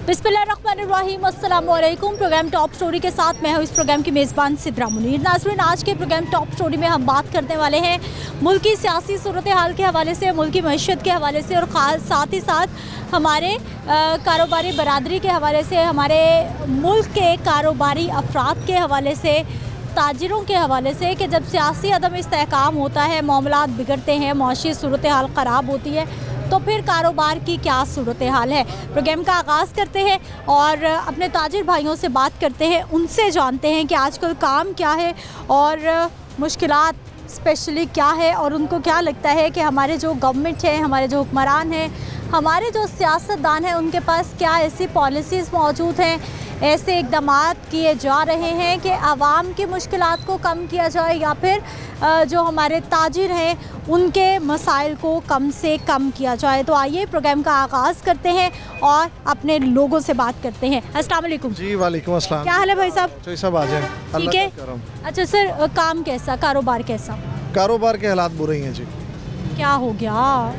बिस्मिल्लाहिर्रहमानिर्रहीम, अस्सलामुअलैकुम। Programme top story के साथ मैं हूँ इस प्रोग्राम की मेज़बान सिद्रा मुनीर। नाज़रीन, आज के प्रोग्राम टॉप स्टोरी में हम बात करने वाले हैं मुल्क की सियासी सूरत हाल के हवाले से, मुल्क की मईशत के हवाले से और साथ ही साथ हमारे कारोबारी बरादरी के हवाले से, हमारे मुल्क के कारोबारी अफराद के हवाले से, ताजिरों के हवाले से कि जब सियासी अदम इस्तेहकाम होता है, मामलात बिगड़ते हैं, माशी सूरत हाल ख़राब होती है, तो फिर कारोबार की क्या सूरत हाल है। प्रोग्राम का आगाज़ करते हैं और अपने ताजिर भाइयों से बात करते हैं, उनसे जानते हैं कि आजकल काम क्या है और मुश्किलात स्पेशली क्या है और उनको क्या लगता है कि हमारे जो गवर्नमेंट है, हमारे जो हुक्मरान हैं, हमारे जो सियासतदान हैं, उनके पास क्या ऐसी पॉलिसीज़ मौजूद हैं, ऐसे इक़दामात किए जा रहे हैं कि आवाम की मुश्किलात को कम किया जाए या फिर जो हमारे ताजिर हैं उनके मसाइल को कम से कम किया जाए। तो आइए प्रोग्राम का आगाज़ करते हैं और अपने लोगों से बात करते हैं। अस्सलाम वालेकुम। जी वालेकुम अस्सलाम। क्या हाल है भाई साहब? तो सब आ जाए। ठीक है। अच्छा सर, काम कैसा, कारोबार कैसा? कारोबार के हालात बुरे ही हैं जी। क्या हो गया?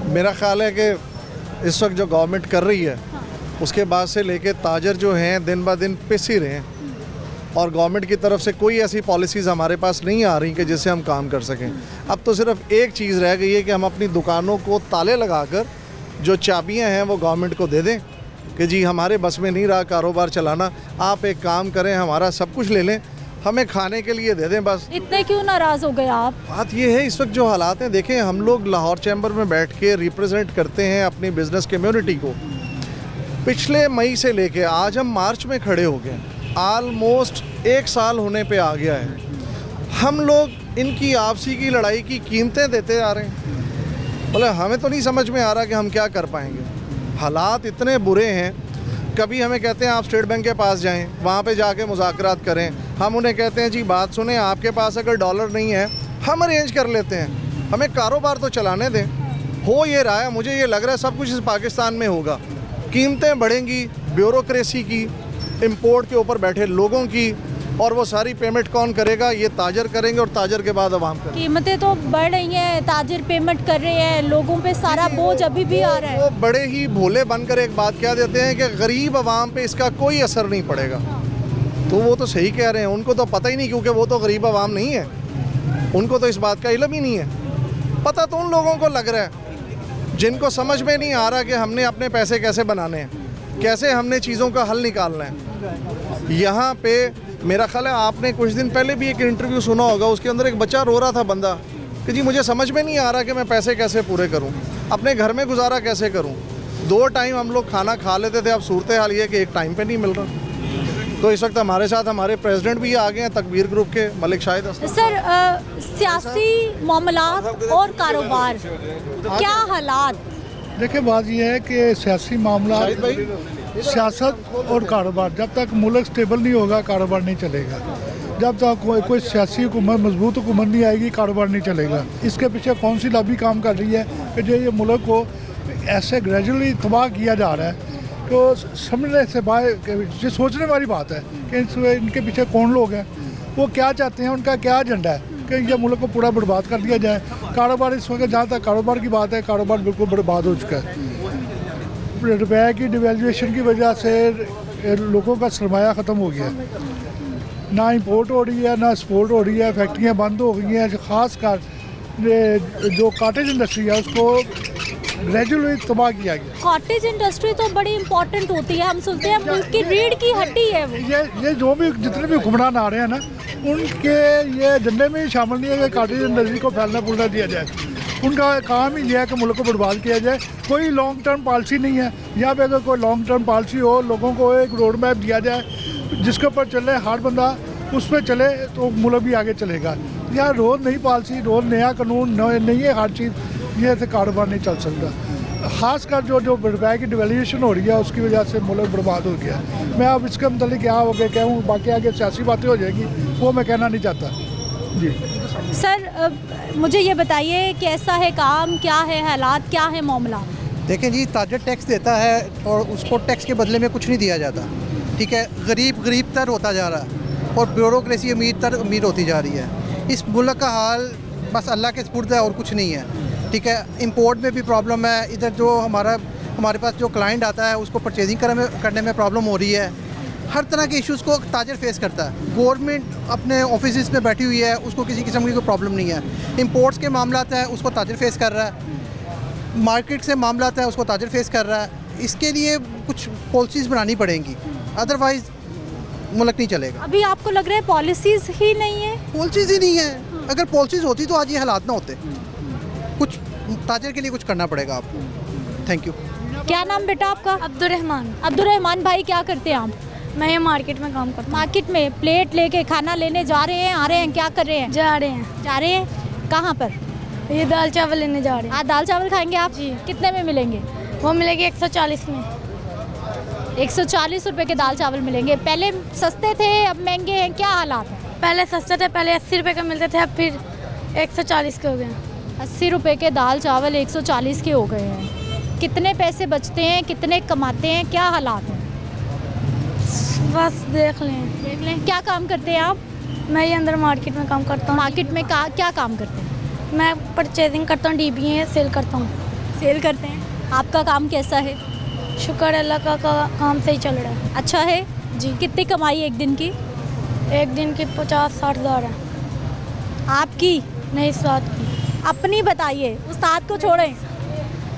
मेरा ख्याल है कि इस वक्त जो गवर्नमेंट कर रही है उसके बाद से लेके ताजर जो हैं दिन ब दिन पिस ही रहे हैं और गवर्नमेंट की तरफ से कोई ऐसी पॉलिसीज़ हमारे पास नहीं आ रही कि जिससे हम काम कर सकें। अब तो सिर्फ एक चीज़ रह गई है कि हम अपनी दुकानों को ताले लगाकर जो चाबियां हैं वो गवर्नमेंट को दे दें कि जी हमारे बस में नहीं रहा कारोबार चलाना, आप एक काम करें, हमारा सब कुछ ले लें, हमें खाने के लिए दे दें बस। इतने क्यों नाराज़ हो गए आप? बात ये है इस वक्त जो हालात हैं, देखें हम लोग लाहौर चैम्बर में बैठ के रिप्रेजेंट करते हैं अपनी बिज़नेस कम्युनिटी को। पिछले मई से लेके आज हम मार्च में खड़े हो गए, ऑलमोस्ट 1 साल होने पे आ गया है। हम लोग इनकी आपसी की लड़ाई की कीमतें देते आ रहे हैं। बोले हमें तो नहीं समझ में आ रहा कि हम क्या कर पाएंगे। हालात इतने बुरे हैं, कभी हमें कहते हैं आप स्टेट बैंक के पास जाएं, वहाँ पे जाके मुज़ाकरात करें। हम उन्हें कहते हैं जी बात सुने, आपके पास अगर डॉलर नहीं है हम अरेंज कर लेते हैं, हमें कारोबार तो चलाने दें। हो ये रहा है, मुझे ये लग रहा है सब कुछ इस पाकिस्तान में होगा। कीमतें बढ़ेंगी, ब्यूरोक्रेसी की, इंपोर्ट के ऊपर बैठे लोगों की, और वो सारी पेमेंट कौन करेगा? ये ताजर करेंगे और ताजर के बाद अवाम करेंगे। कीमतें तो बढ़ रही हैं, ताजिर पेमेंट कर रहे हैं, लोगों पे सारा बोझ अभी भी आ रहा है। वो बड़े ही भोले बनकर एक बात कह देते हैं कि गरीब अवाम पे इसका कोई असर नहीं पड़ेगा। तो वो तो सही कह रहे हैं, उनको तो पता ही नहीं, क्योंकि वो तो गरीब अवाम नहीं है, उनको तो इस बात का इल्म ही नहीं है। पता तो उन लोगों को लग रहा है जिनको समझ में नहीं आ रहा कि हमने अपने पैसे कैसे बनाने हैं, कैसे हमने चीज़ों का हल निकालना है। यहाँ पे मेरा ख्याल है आपने कुछ दिन पहले भी एक इंटरव्यू सुना होगा, उसके अंदर एक बच्चा रो रहा था बंदा कि जी मुझे समझ में नहीं आ रहा कि मैं पैसे कैसे पूरे करूँ, अपने घर में गुजारा कैसे करूँ। 2 टाइम हम लोग खाना खा लेते थे, अब सूरत हाल ये कि एक टाइम पे नहीं मिल रहा। तो इस वक्त हमारे साथ हमारे प्रेसिडेंट भी आ गए हैं तकबीर ग्रुप के, मलिक शाहिद। सर, सियासी मामलात और कारोबार क्या हालात? देखिए बात यह है कि सियासी मामला, सियासत और कारोबार, जब तक मुल्क स्टेबल नहीं होगा कारोबार नहीं चलेगा। जब तक कोई सियासी हुकूमत, मजबूत हुकूमत नहीं आएगी, कारोबार नहीं चलेगा। इसके पीछे कौन सी लॉबी काम कर रही है कि जो ये मुल्क को ऐसे ग्रेजुअली तबाह किया जा रहा है। तो समझने से बाहर, ये सोचने वाली बात है कि इनके पीछे कौन लोग हैं, वो क्या चाहते हैं, उनका क्या एजेंडा है कि ये मुल्क को पूरा बर्बाद कर दिया जाए। कारोबार इस वक्त, जहाँ तक कारोबार की बात है, कारोबार बिल्कुल बर्बाद हो चुका है। रुपये की डिवेल्यूएशन की वजह से लोगों का सरमाया ख़त्म हो गया, ना इंपोर्ट हो रही है ना एक्सपोर्ट हो रही है, फैक्ट्रियाँ बंद हो गई हैं। ख़ास कर जो कॉटेज इंडस्ट्री है उसको ग्रेजुअली तबाह किया गया। कॉटेज इंडस्ट्री तो बड़ी इम्पोर्टेंट होती है, हम सुनते हैं मुल्क की रीढ़ की हड्डी है वो। ये जो भी जितने भी हुक्मरान आ रहे हैं ना, उनके ये एजेंडे में शामिल नहीं है कि कॉटेज इंडस्ट्री को फैलना फूलना दिया जाए। उनका काम ही यह है कि मुल्क को बर्बाद किया जाए। कोई लॉन्ग टर्म पॉलिसी नहीं है यहाँ पे। अगर कोई लॉन्ग टर्म पॉलिसी हो, लोगों को एक रोड मैप दिया जाए जिसके ऊपर चले, हर बंदा उस पर चले, तो मुल्क भी आगे चलेगा। यहाँ रोज़ नई पॉलिसी, रोज़ नया कानून, नहीं है हर चीज़, ये से कारोबार नहीं चल सकता। ख़ासकर जो रुपये की डिवेल्यूएशन हो रही है उसकी वजह से मुल्क बर्बाद हो गया। मैं अब इसके मतलब क्या हो गया कहूँ, बाकी आगे सियासी बातें हो जाएगी, वो मैं कहना नहीं चाहता जी। सर मुझे ये बताइए कैसा है काम, क्या है हालात, क्या है मामला? देखें जी, ताजर टैक्स देता है और उसको टैक्स के बदले में कुछ नहीं दिया जाता, ठीक है। गरीब तर होता जा रहा है और ब्यूरोक्रेसी अमीर होती जा रही है। इस मुल्क का हाल बस अल्लाह के सुपुर्द है और कुछ नहीं है, ठीक है। इंपोर्ट में भी प्रॉब्लम है, इधर जो हमारा हमारे पास जो क्लाइंट आता है उसको परचेजिंग करने में प्रॉब्लम हो रही है। हर तरह के इश्यूज़ को ताजर फेस करता है। गवर्नमेंट अपने ऑफिस में बैठी हुई है, उसको किसी किस्म की कोई प्रॉब्लम नहीं है। इंपोर्ट्स के मामला है उसको ताजर फेस कर रहा है, मार्केट से मामला है उसको ताजर फेस कर रहा है। इसके लिए कुछ पॉलिसीज़ बनानी पड़ेंगी, अदरवाइज़ मुल्क नहीं चलेगा। अभी आपको लग रहा है पॉलिसीज़ ही नहीं है? पॉलिसीज़ ही नहीं है। अगर पॉलिसीज़ होती तो आज ये हालात ना होते। कुछ ताजर के लिए कुछ करना पड़ेगा आपको। Thank you. क्या नाम बेटा आपका? अब्दुर्रहमान। अब्दुर्रहमान भाई, क्या करते हैं आप? मैं ये मार्केट में काम करता हूँ। मार्केट में प्लेट लेके खाना लेने जा रहे हैं, आ रहे हैं, क्या कर रहे हैं? जा रहे हैं। जा रहे हैं कहाँ पर? ये दाल चावल लेने जा रहे हैं। आज दाल चावल खाएंगे आप? जी। कितने में मिलेंगे? वो मिलेगी 140 में। 140 रुपए के दाल चावल मिलेंगे। पहले सस्ते थे, अब महंगे हैं, क्या हालात है? पहले सस्ते थे, पहले 80 रुपए के मिलते थे, अब फिर 140 के हो गए। 80 रुपए के दाल चावल 140 के हो गए हैं। कितने पैसे बचते हैं, कितने कमाते हैं, क्या हालात हैं? बस देख लें। क्या काम करते हैं आप? मैं ये अंदर मार्केट में काम करता हूँ। मार्केट में क्या काम करते हैं? मैं परचेजिंग करता हूँ, DBA सेल करता हूँ। सेल करते हैं। आपका काम कैसा है? शुक्र अल्लाह का काम सही चल रहा है। अच्छा है जी। कितनी कमाई एक दिन की? एक दिन की 50-60 हज़ार है। आपकी नहीं, 7 की। अपनी बताइए, उस्ताद को छोड़ें।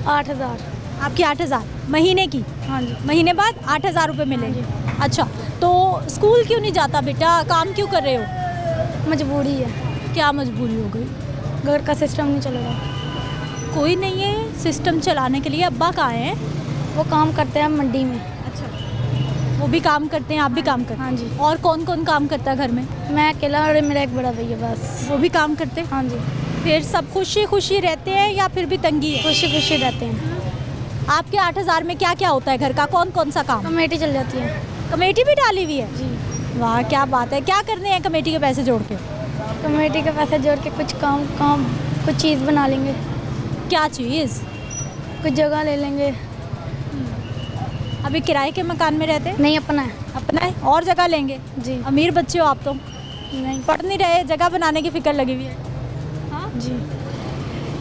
8,000। आपकी 8,000 महीने की? हाँ जी। महीने बाद 8,000 रुपये मिलेंगे। अच्छा, तो स्कूल क्यों नहीं जाता बेटा, काम क्यों कर रहे हो? मजबूरी है। क्या मजबूरी हो गई? घर का सिस्टम नहीं चलेगा। कोई नहीं है सिस्टम चलाने के लिए। अब्बा कहाँ हैं? वो काम करते हैं मंडी में। अच्छा, वो भी काम करते हैं, आप भी काम करते हैं? हाँ जी। और कौन कौन काम करता है घर में? मैं अकेला और मेरा एक बड़ा भैया, बस। वो भी काम करते हैं? हाँ जी। फिर सब खुशी खुशी रहते हैं या फिर भी तंगी है? खुशी खुशी रहते हैं। आपके 8,000 में क्या क्या होता है घर का, कौन कौन सा काम? कमेटी चल जाती है। कमेटी भी डाली हुई है? जी। वाह, क्या बात है। क्या करने हैं कमेटी के पैसे जोड़ के? कमेटी के पैसे जोड़ के कुछ काम कुछ चीज़ बना लेंगे। क्या चीज़? कुछ जगह ले लेंगे। अभी किराए के मकान में रहते हैं? नहीं, अपना है। अपना है? और जगह लेंगे? जी। अमीर बच्चे हो आप तो। नहीं। पढ़ नहीं रहे, जगह बनाने की फिक्र लगी हुई है। हाँ जी।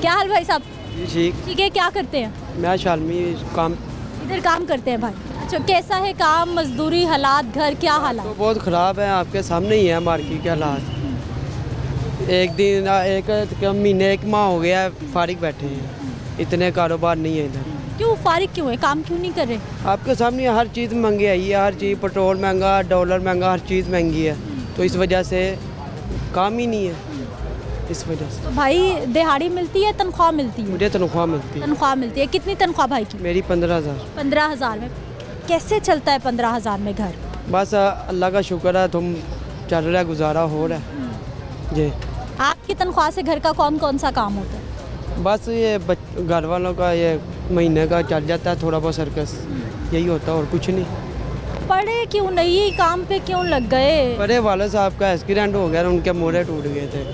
क्या हाल भाई साहब? ठीक। ठीक है, क्या करते हैं? मैं शालमी काम। इधर काम करते हैं भाई। अच्छा, कैसा है काम, मजदूरी, हालात, घर, क्या हालात? तो बहुत ख़राब है, आपके सामने ही है मार्केट के हालात। एक दिन एक महीने 1 माह हो गया है फारिग बैठे हैं, इतने कारोबार नहीं है इधर। क्यों फारिग क्यों है, काम क्यों नहीं कर रहे? आपके सामने हर चीज़ महंगी आई है, हर चीज़, पेट्रोल महंगा, डॉलर महंगा, हर चीज़ महंगी है, तो इस वजह से काम ही नहीं है। इस वजह से तो भाई दिहाड़ी मिलती है, तनख्वाह मिलती है? मुझे तनख्वाह मिलती है। तनख्वाह मिलती है। कितनी तनख्वाह भाई की? मेरी 15,000। 15,000 में कैसे चलता है 15,000 में घर? बस अल्लाह का शुक्र है, तुम चल रहा है, गुजारा हो रहा है जी। आपकी तनख्वाह से घर का कौन कौन सा काम होता है? बस ये घर वालों का ये महीने का चल जाता है, थोड़ा बहुत सर्कस, यही होता है और कुछ नहीं। पढ़े क्यों नहीं, काम पे क्यों लग गए? बड़े वाले साहब का एक्सीडेंट हो गया, उनके मोड़े टूट गए थे,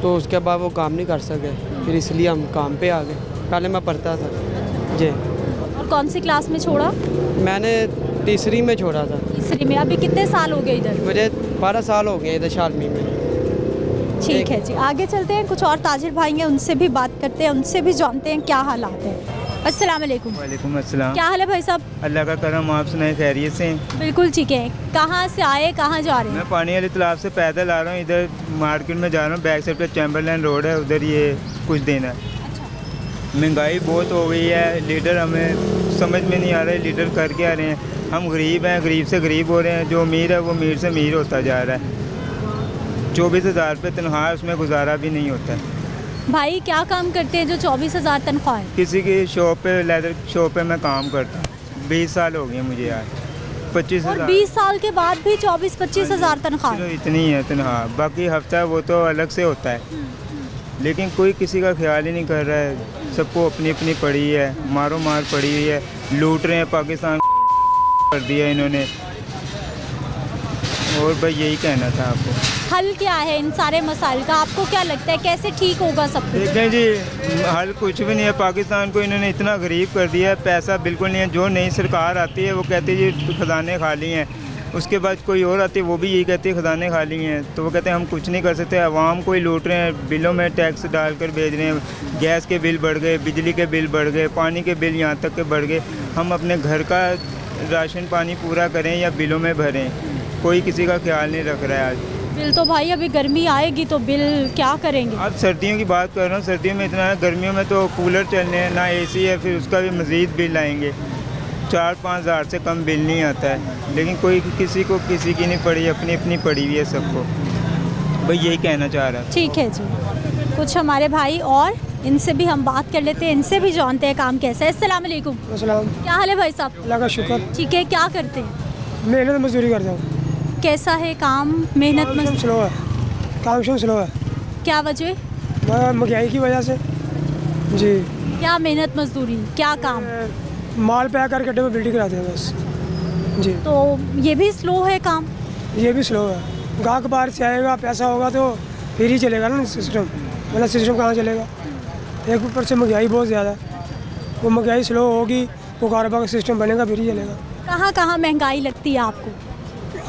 तो उसके बाद वो काम नहीं कर सके, फिर इसलिए हम काम पे आ गए। पहले मैं पढ़ता था जी। और कौन सी क्लास में छोड़ा? मैंने 3री में छोड़ा था। 3री में? अभी कितने साल हो गए इधर? मुझे 12 साल हो गए इधर शालमी में। ठीक है जी, आगे चलते हैं, कुछ और ताजिर भाई हैं, उनसे भी बात करते हैं, उनसे भी जानते हैं क्या हालात हैं। अस्सलाम वालेकुम। वालेकुम अस्सलाम। क्या हाल है भाई साहब? अल्लाह का करम, आप सुनाए, खैरियत से हैं? बिल्कुल ठीक है। कहाँ से आए, कहाँ जा रहे हैं? मैं पानी वाले तालाब से पैदल आ रहा हूँ, इधर मार्केट में जा रहा हूँ, बैक साइड पे चैम्बरलैंड रोड है, उधर ये कुछ देना है। महंगाई बहुत हो गई है, लीडर हमें समझ में नहीं आ रहा है, लीडर कर क्या रहे हैं। हम गरीब हैं, गरीब से गरीब हो रहे हैं, जो अमीर है वो अमीर से अमीर होता जा रहा है। 24,000 रुपये तनख्वाह है, उसमें गुजारा भी नहीं होता है। भाई क्या काम करते हैं जो 24,000 तनख्वाह है? किसी की शॉप पे, लेदर शॉप पे मैं काम करता हूँ, 20 साल हो गए मुझे यार। 25,000। और 20 साल के बाद भी 24-25,000 तनख्वाह? चलो इतनी है तनख्वाह, बाकी हफ्ता वो तो अलग से होता है, लेकिन कोई किसी का ख्याल ही नहीं कर रहा है। सबको अपनी अपनी पड़ी है, मारो मार पड़ी हुई है, लूट रहे हैं पाकिस्तान कर दिया इन्होंने। और भाई यही कहना था आपको। हल क्या है इन सारे मसाइल का, आपको क्या लगता है कैसे ठीक होगा सब कुछ? देखें जी, हल कुछ भी नहीं है। पाकिस्तान को इन्होंने इतना गरीब कर दिया है, पैसा बिल्कुल नहीं है। जो नई सरकार आती है वो कहती है जी खजाने खाली हैं, उसके बाद कोई और आती है वो भी यही कहती है खजाने खाली हैं, तो वो कहते हैं हम कुछ नहीं कर सकते, आवाम को ही लूट रहे हैं, बिलों में टैक्स डालकर भेज रहे हैं, गैस के बिल बढ़ गए, बिजली के बिल बढ़ गए, पानी के बिल यहाँ तक के बढ़ गए। हम अपने घर का राशन पानी पूरा करें या बिलों में भरें, कोई किसी का ख्याल नहीं रख रहा है आज। बिल तो भाई अभी गर्मी आएगी तो बिल क्या करेंगे? अब सर्दियों की बात कर रहा हूँ, सर्दियों में इतना है, गर्मियों में तो कूलर चलने हैं, ना एसी है, फिर उसका भी मज़ीद बिल आएंगे। 4-5 हज़ार से कम बिल नहीं आता है, लेकिन कोई किसी को किसी की नहीं पड़ी, अपनी अपनी पड़ी हुई है सबको। भाई यही कहना चाह रहा है। ठीक है जी, कुछ हमारे भाई और इनसे भी हम बात कर लेते हैं, इनसे भी जानते हैं काम कैसा है। अस्सलाम वालेकुम। अस्सलाम। क्या हाल है भाई साहब? अल्लाह का शुक्र। ठीक है, क्या करते हैं? मेहनत मजदूरी करता हूँ। कैसा है काम? मेहनत काम स्लो है, काम शुरू स्लो है। क्या वजह? महंगाई की वजह से जी। क्या मेहनत मजदूरी, क्या काम? माल पैक कर गड्ढे में बिल्डिंग कराते हैं बस जी। तो ये भी स्लो है काम? ये भी स्लो है, गाहक बाहर से आएगा, पैसा होगा तो फिर ही चलेगा ना सिस्टम, मतलब सिस्टम कहाँ चलेगा। एक ऊपर से महंगाई बहुत ज़्यादा है, वो महंगाई स्लो होगी वो कारोबार का सिस्टम बनेगा फिर ही चलेगा। कहाँ कहाँ महंगाई लगती है आपको?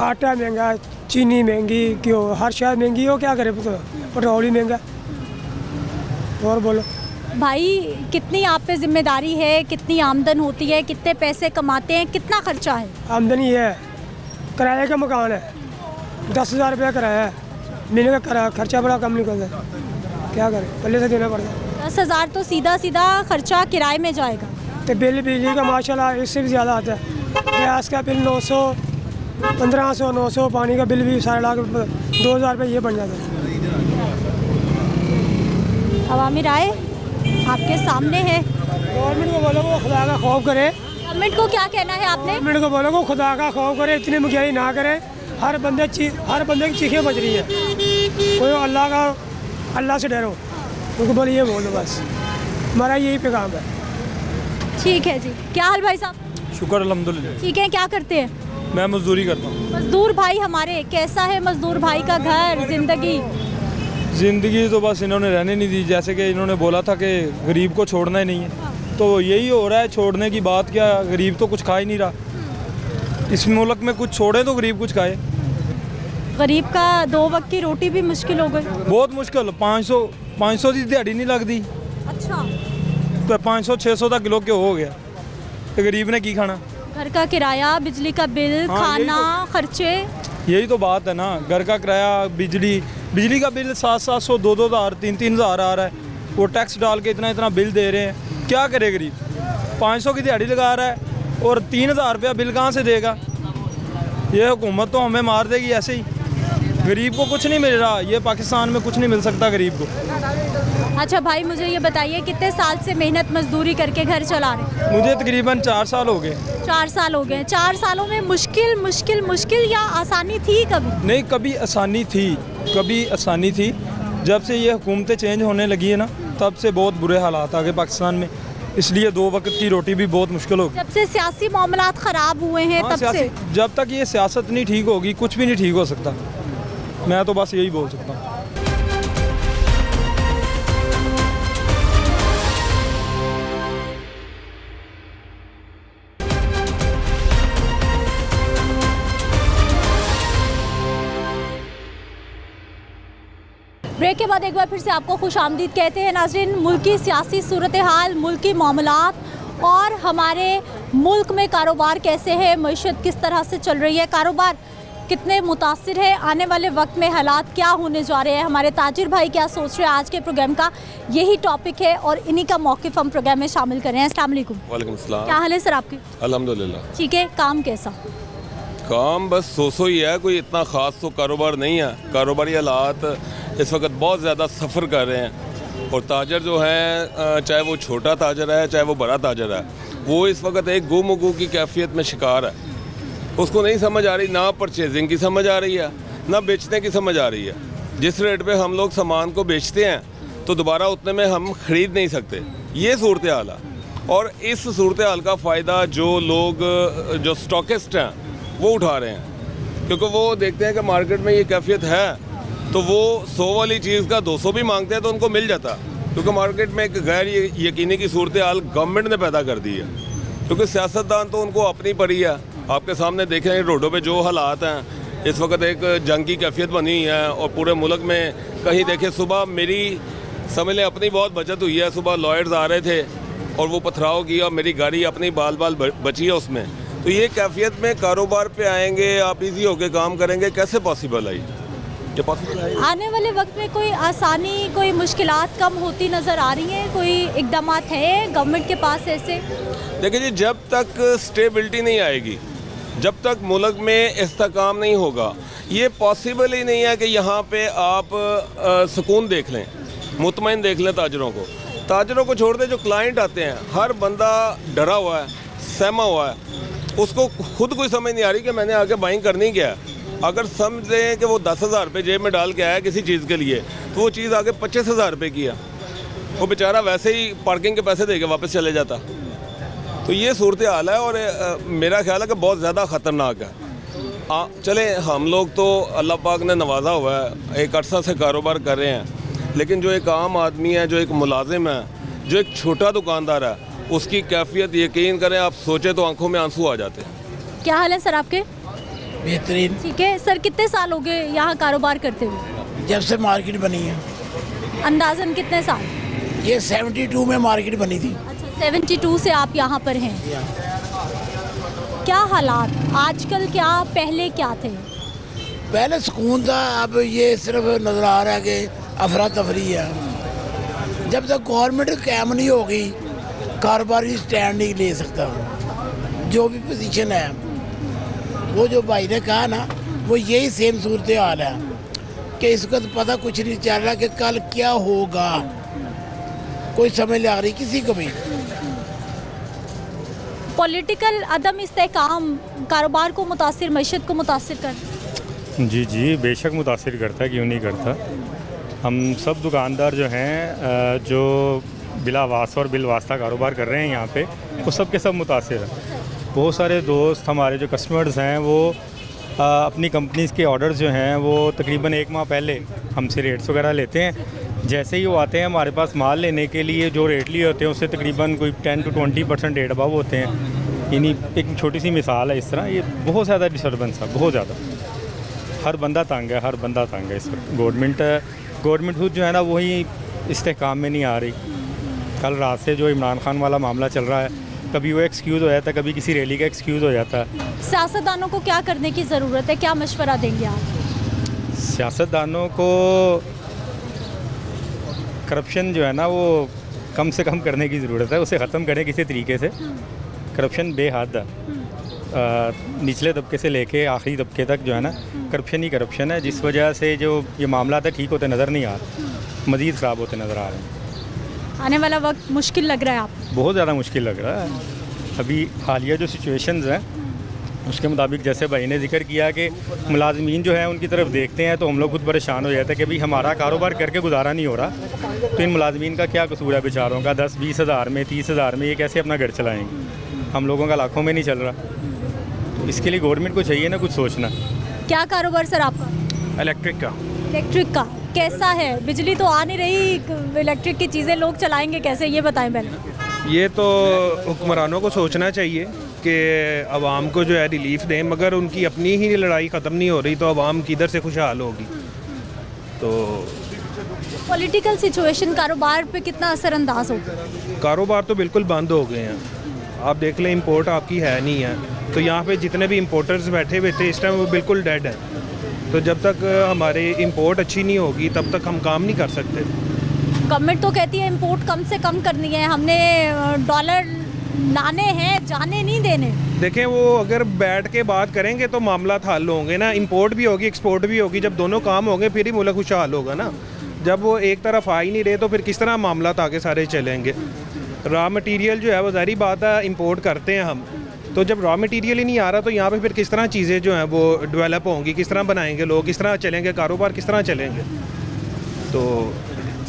आटा महंगा, चीनी महंगी, क्यों हर शहर महंगी हो, क्या करे, पेट्रोल ही महंगा। और बोलो भाई, कितनी आप पे जिम्मेदारी है, कितनी आमदन होती है, कितने पैसे कमाते हैं, कितना खर्चा है? आमदनी है, किराए का मकान है, 10,000 रुपया किराया है, महीने का खर्चा बड़ा कम निकलता है, क्या करें, पहले से देना पड़ता है। 10,000 तो सीधा सीधा खर्चा किराए में जाएगा। तो बिल बिजली का माशाल्लाह इससे भी ज़्यादा आता है, गैस का बिल 900, 1500, 900, पानी का बिल भी 2,50,000 2,000 रुपये ये बन जाता है। अवामिर आए आपके सामने है। गवर्नमेंट को बोलो वो खुदा का खौफ करे। गवर्नमेंट को क्या कहना है आपने? गवर्नमेंट को बोलो वो खुदा का खौफ करे, इतनी महंगाई ना करे। हर बंदे की चीखें बज रही है, कोई अल्लाह से डरो, उनको बोलो ये बोलो बस, हमारा यही पैगाम है। ठीक है जी, क्या हाल भाई साहब? शुक्र अल्हम्दुलिल्लाह। ठीक है, क्या करते हैं? मैं मजदूरी करता हूँ। मजदूर भाई हमारे, कैसा है मजदूर भाई का घर, जिंदगी? तो बस इन्होंने रहने नहीं दी, जैसे कि इन्होंने बोला था कि गरीब को छोड़ना ही नहीं है, तो यही हो रहा है। छोड़ने की बात क्या, गरीब तो कुछ खा ही नहीं रहा। इस मुल्क में कुछ छोड़े तो गरीब कुछ खाए। गरीब का 2 वक्त की रोटी भी मुश्किल हो गई। बहुत मुश्किल, 500 की दिहाड़ी नहीं लगती। अच्छा, तो 500-600 तक किलो क्यों हो गया, तो गरीब ने की खाना? घर का किराया, बिजली का बिल, खाना, खर्चे, यही तो बात है ना। घर का किराया, बिजली का बिल 700-700, 2,000, 3,000 आ रहा है, वो टैक्स डाल के इतना बिल दे रहे हैं। क्या करे गरीब? 500 की दिहाड़ी लगा रहा है और 3,000 रुपया बिल कहाँ से देगा? ये हुकूमत तो हमें मार देगी ऐसे ही। गरीब को कुछ नहीं मिल रहा, ये पाकिस्तान में कुछ नहीं मिल सकता गरीब को। अच्छा भाई, मुझे ये बताइए कितने साल से मेहनत मजदूरी करके घर चला रहे? मुझे तकरीबन 4 साल हो गए। 4 साल हो गए। 4 सालों में मुश्किल या आसानी थी कभी? नहीं, कभी आसानी थी। जब से ये हुकूमतें चेंज होने लगी है ना, तब से बहुत बुरे हालात आ गए पाकिस्तान में, इसलिए 2 वक्त की रोटी भी बहुत मुश्किल होगी। जब से सियासी मामलात ख़राब हुए हैं तब से। जब तक ये सियासत नहीं ठीक होगी कुछ भी नहीं ठीक हो सकता। मैं तो बस यही बोल सकता हूँ। ब्रेक के बाद एक बार फिर से आपको खुशामदीद कहते हैं नाज़रीन। मुल्क की सियासी सूरत हाल, मुल्क की मामलात और हमारे मुल्क में कारोबार कैसे है, मईशत किस तरह से चल रही है, कारोबार कितने मुतासिर है, आने वाले वक्त में हालात क्या होने जा रहे हैं, हमारे ताजिर भाई क्या सोच रहे हैं, आज के प्रोग्राम का यही टॉपिक है और इन्हीं का मौक़िफ़ हम प्रोग्राम में शामिल कर रहे हैं। अस्सलाम वालेकुम। वालेकुम सलाम। क्या हाल है सर आपके? अल्हम्दुलिल्लाह। ठीक है, काम कैसा? काम बस सो ही है, कोई इतना ख़ास तो कारोबार नहीं है। कारोबारी हालात इस वक्त बहुत ज़्यादा सफ़र कर रहे हैं और ताजर जो है, चाहे वो छोटा ताजर है चाहे वो बड़ा ताजर है, वो इस वक्त एक गुमगू की कैफियत में शिकार है। उसको नहीं समझ आ रही, ना परचेजिंग की समझ आ रही है, ना बेचने की समझ आ रही है। जिस रेट पे हम लोग सामान को बेचते हैं तो दोबारा उतने में हम ख़रीद नहीं सकते। ये सूरत हाल है और इस सूरत हाल का फ़ायदा जो लोग, जो स्टॉकिस्ट हैं, वो उठा रहे हैं, क्योंकि वो देखते हैं कि मार्केट में ये कैफियत है तो वो 100 वाली चीज़ का 200 भी मांगते हैं तो उनको मिल जाता, क्योंकि मार्केट में एक गैर यकीनी की सूरत हाल गवर्नमेंट ने पैदा कर दी है। क्योंकि सियासतदान तो उनको अपनी पड़ी है, आपके सामने देखें रोडों पे जो हालात हैं इस वक्त, एक जंग की कैफियत बनी हुई है। और पूरे मुल्क में कहीं देखें, सुबह मेरी समझ लें अपनी बहुत बचत हुई है। सुबह लॉयर्स आ रहे थे और वो पथराव किया और मेरी गाड़ी अपनी बाल बाल बची है उसमें। तो ये कैफियत में कारोबार पे आएंगे, आप इजी होके काम करेंगे, कैसे पॉसिबल है ये पॉसिबल है? आने वाले वक्त में कोई आसानी, कोई मुश्किलात कम होती नज़र आ रही हैं? कोई इक़दामात है गवर्नमेंट के पास ऐसे? देखिए जी, जब तक स्टेबिलिटी नहीं आएगी, जब तक मुल्क में इस्तेकाम नहीं होगा, ये पॉसिबल ही नहीं है कि यहाँ पे आप सुकून देख लें, मुतमईन देख लें ताजरों को। ताजरों को छोड़ दें, जो क्लाइंट आते हैं हर बंदा डरा हुआ है, सहमा हुआ है। उसको खुद कोई समझ नहीं आ रही कि मैंने आके बाइंग करनी क्या है। अगर समझ लें कि वो 10,000 रुपये जेब में डाल के आया किसी चीज़ के लिए, तो वो चीज़ आगे 25,000 रुपये की है। वो बेचारा वैसे ही पार्किंग के पैसे दे के वापस चले जाता। तो ये सूरत हाल है और मेरा ख्याल है कि बहुत ज़्यादा ख़तरनाक है। चले, हम लोग तो अल्लाह पाक ने नवाजा हुआ है, एक अरसा से कारोबार कर रहे हैं, लेकिन जो एक आम आदमी है, जो एक मुलाजिम है, जो एक छोटा दुकानदार है, उसकी कैफियत यकीन करें आप सोचे तो आंखों में आंसू आ जाते हैं। क्या हाल है सर आपके? बेहतरीन। ठीक है सर, कितने साल हो गए यहाँ कारोबार करते हुए? जब से मार्केट बनी है। अंदाजन कितने साल? ये 72 में मार्केट बनी थी। अच्छा, 72 से आप यहाँ पर हैं। क्या हालात आजकल, क्या पहले क्या थे? पहले सुकून था, अब ये सिर्फ नज़र आ रहा है कि अफरा तफरी है। जब तक गवर्नमेंट कायम नहीं होगी, कारोबारी स्टैंड नहीं ले सकता। जो भी पोजीशन है, वो जो भाई ने कहा ना, वो यही सेम सूरत हाल है कि इस वक्त पता कुछ नहीं चल रहा कि कल क्या होगा, कोई समझ नहीं आ रही किसी को भी। पॉलिटिकल अदम इस्तेहकाम कारोबार को मुतासिर, मईशत को मुतासिर कर? जी बेशक मुतासिर करता है, क्यों नहीं करता। हम सब दुकानदार जो हैं, जो बिला वास्ता और बिल वास्ता कारोबार कर रहे हैं यहाँ पे, वो सब के सब मुतासिर है। बहुत सारे दोस्त हमारे जो कस्टमर्स हैं, वो अपनी कंपनीज़ के ऑर्डर्स जो हैं वो तकरीबन 1 माह पहले हमसे रेट्स वगैरह लेते हैं। जैसे ही वो आते हैं हमारे पास माल लेने के लिए, जो रेट लिए होते हैं उससे तकरीबन कोई 10 to 20% रेट अबव होते हैं। यानी एक छोटी सी मिसाल है इस तरह। ये बहुत ज़्यादा डिस्टर्बेंस है, बहुत ज़्यादा। हर बंदा तंग है, हर बंदा तंग है इस वक्त। गवर्नमेंट खुद जो है ना, वही इस्तेहकाम में नहीं आ रही। कल रात से जो इमरान खान वाला मामला चल रहा है, कभी वो एक्सक्यूज़ हो जाता है, कभी किसी रैली का एक्सक्यूज़ हो जाता है। सियासतदानों को क्या करने की ज़रूरत है, क्या मशवरा देंगे आप? सियासतदानों को करप्शन जो है ना, वो कम से कम करने की ज़रूरत है। उसे ख़त्म करें किसी तरीके से। करप्शन बेहद है, निचले तबके से लेके आखिरी तबके तक जो है ना, करप्शन ही करप्शन है। जिस वजह से जो ये मामला था ठीक होते नज़र नहीं आ रहे, मज़ीद ख़राब होते नज़र आ रहे हैं। आने वाला वक्त मुश्किल लग रहा है आपको? बहुत ज़्यादा मुश्किल लग रहा है। अभी हालिया जो सिचुएशंस हैं, उसके मुताबिक जैसे भाई ने जिक्र किया कि मुलाजमीन जो है उनकी तरफ देखते हैं तो हम लोग खुद परेशान हो जाते हैं कि भाई हमारा कारोबार करके गुजारा नहीं हो रहा, तो इन मुलाजमीन का क्या कसूर है बेचारों का? 10-20 हज़ार में, 30 हज़ार में ये कैसे अपना घर चलाएँगे? हम लोगों का लाखों में नहीं चल रहा। तो इसके लिए गवर्नमेंट को चाहिए ना कुछ सोचना। क्या कारोबार सर आपका? इलेक्ट्रिक का। इलेक्ट्रिक का कैसा है? बिजली तो आ नहीं रही, इलेक्ट्रिक की चीज़ें लोग चलाएंगे कैसे, ये बताएं पहले। ये तो हुक्मरानों को सोचना चाहिए कि आवाम को जो है रिलीफ दें, मगर उनकी अपनी ही लड़ाई ख़त्म नहीं हो रही तो आवाम किधर से खुशहाल होगी? तो पॉलिटिकल सिचुएशन कारोबार पे कितना असरअंदाज होगा? कारोबार तो बिल्कुल बंद हो गए हैं। आप देख लें, इंपोर्ट आपकी है नहीं है, तो यहाँ पे जितने भी इंपोर्टर्स बैठे हुए थे इस टाइम वो बिल्कुल डेड हैं। तो जब तक हमारे इंपोर्ट अच्छी नहीं होगी तब तक हम काम नहीं कर सकते। गवर्नमेंट तो कहती है इंपोर्ट कम से कम करनी है, हमने डॉलर लाने हैं, जाने नहीं देने। देखें, वो अगर बैठ के बात करेंगे तो मामला हल होंगे ना। इंपोर्ट भी होगी, एक्सपोर्ट भी होगी। जब दोनों काम होंगे फिर ही मुल्क खुशहाल होगा ना। जब वो एक तरफ आ ही नहीं रहे तो फिर किस तरह मामला आगे सारे चलेंगे? रॉ मटेरियल जो है वो ज़ाहिर बात है इंपोर्ट करते हैं हम, तो जब रॉ मटेरियल ही नहीं आ रहा तो यहाँ पे फिर किस तरह चीज़ें जो हैं वो डेवलप होंगी, किस तरह बनाएंगे लोग, किस तरह चलेंगे कारोबार, किस तरह चलेंगे? तो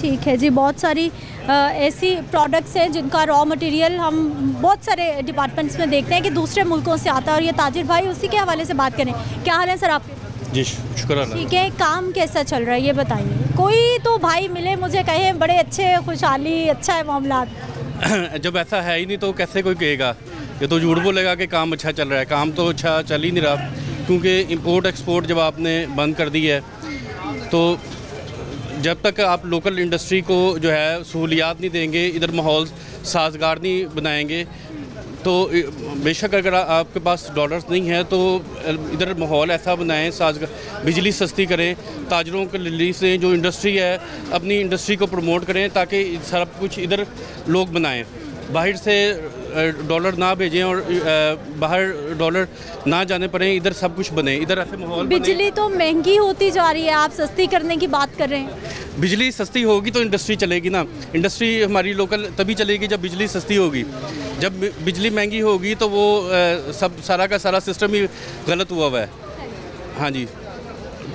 ठीक है जी, बहुत सारी ऐसी प्रोडक्ट्स हैं जिनका रॉ मटेरियल हम बहुत सारे डिपार्टमेंट्स में देखते हैं कि दूसरे मुल्कों से आता है, और ये ताजिर भाई उसी के हवाले से बात करें। क्या हाल है सर आपके? जी शुक्र अल्लाह। ठीक है, काम कैसा चल रहा है ये बताइए। कोई तो भाई मिले मुझे कहे बड़े अच्छे, खुशहाली, अच्छा है मामला। जब ऐसा है ही नहीं तो कैसे कोई कहेगा? ये तो झूठ बोलेगा कि काम अच्छा चल रहा है। काम तो अच्छा चल ही नहीं रहा, क्योंकि इंपोर्ट एक्सपोर्ट जब आपने बंद कर दी है तो जब तक आप लोकल इंडस्ट्री को जो है सहूलियात नहीं देंगे, इधर माहौल साजगार नहीं बनाएंगे, तो बेशक अगर आपके पास डॉलर्स नहीं है तो इधर माहौल ऐसा बनाएं, साजगार, बिजली सस्ती करें, ताजरों को रिलीज दें, जो इंडस्ट्री है अपनी इंडस्ट्री को प्रमोट करें ताकि सब कुछ इधर लोग बनाएं, बाहर से डॉलर ना भेजें और बाहर डॉलर ना जाने पड़े, इधर सब कुछ बने, इधर ऐसे माहौल। बिजली तो महंगी होती जा रही है, आप सस्ती करने की बात कर रहे हैं। बिजली सस्ती होगी तो इंडस्ट्री चलेगी ना, इंडस्ट्री हमारी लोकल तभी चलेगी जब बिजली सस्ती होगी। जब बिजली महंगी होगी तो वो सब सारा का सारा सिस्टम ही गलत हुआ है। हाँ जी,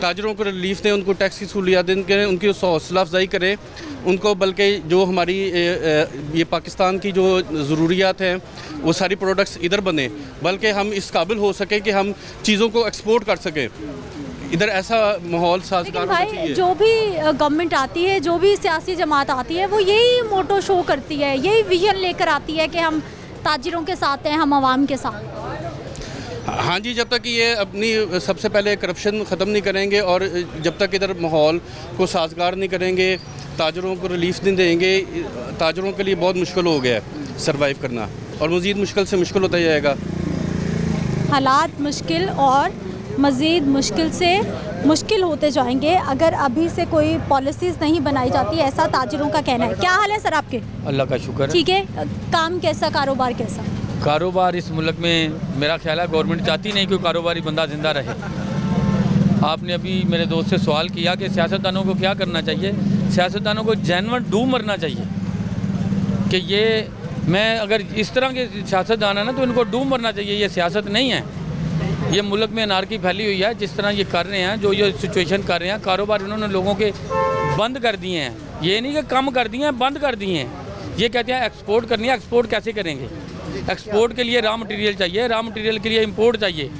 ताजरों को रिलीफ दें, उनको टैक्स की सहूलियात दें, उनकी हौसला अफजाई करें उनको, बल्कि जो हमारी ये पाकिस्तान की जो ज़रूरियात हैं वो सारी प्रोडक्ट्स इधर बने, बल्कि हम इस काबिल हो सकें कि हम चीज़ों को एक्सपोर्ट कर सकें। इधर ऐसा माहौल साजगार होना चाहिए। जो भी गवर्नमेंट आती है, जो भी सियासी जमात आती है, वो यही मोटो शो करती है, यही विजन लेकर आती है कि हम ताजिरों के साथ हैं, हम आवाम के साथ। हाँ जी, जब तक ये अपनी सबसे पहले करप्शन ख़त्म नहीं करेंगे और जब तक इधर माहौल को साजगार नहीं करेंगे, ताजरों को रिलीफ नहीं देंगे, ताजरों के लिए बहुत मुश्किल हो गया है सर्वाइव करना और मज़ीद मुश्किल से मुश्किल होता जाएगा। हालात मुश्किल और मज़ीद मुश्किल से मुश्किल होते जाएंगे अगर अभी से कोई पॉलिसीज़ नहीं बनाई जाती, ऐसा ताजिरों का कहना है। क्या हाल है सर आपके? अल्लाह का शुक्र है। ठीक है, काम कैसा, कारोबार कैसा? कारोबार इस मुल्क में मेरा ख्याल है गवर्नमेंट चाहती नहीं कोई कारोबारी बंदा ज़िंदा रहे। आपने अभी मेरे दोस्त से सवाल किया कि सियासतदानों को क्या करना चाहिए। सियासतदानों को जेन्युइन डूब मरना चाहिए कि ये मैं अगर इस तरह के सियासतदान है ना तो इनको डूब मरना चाहिए। ये सियासत नहीं है, ये मुल्क में अनारकी फैली हुई है। जिस तरह ये कर रहे हैं, जो ये सिचुएशन कर रहे हैं, कारोबार इन्होंने लोगों के बंद कर दिए हैं। ये नहीं कि कम कर दिए हैं, बंद कर दिए हैं। ये कहते हैं एक्सपोर्ट करनी है, एक्सपोर्ट कैसे करेंगे? एक्सपोर्ट के लिए रॉ मटेरियल चाहिए, रॉ मटेरियल के लिए इंपोर्ट चाहिए,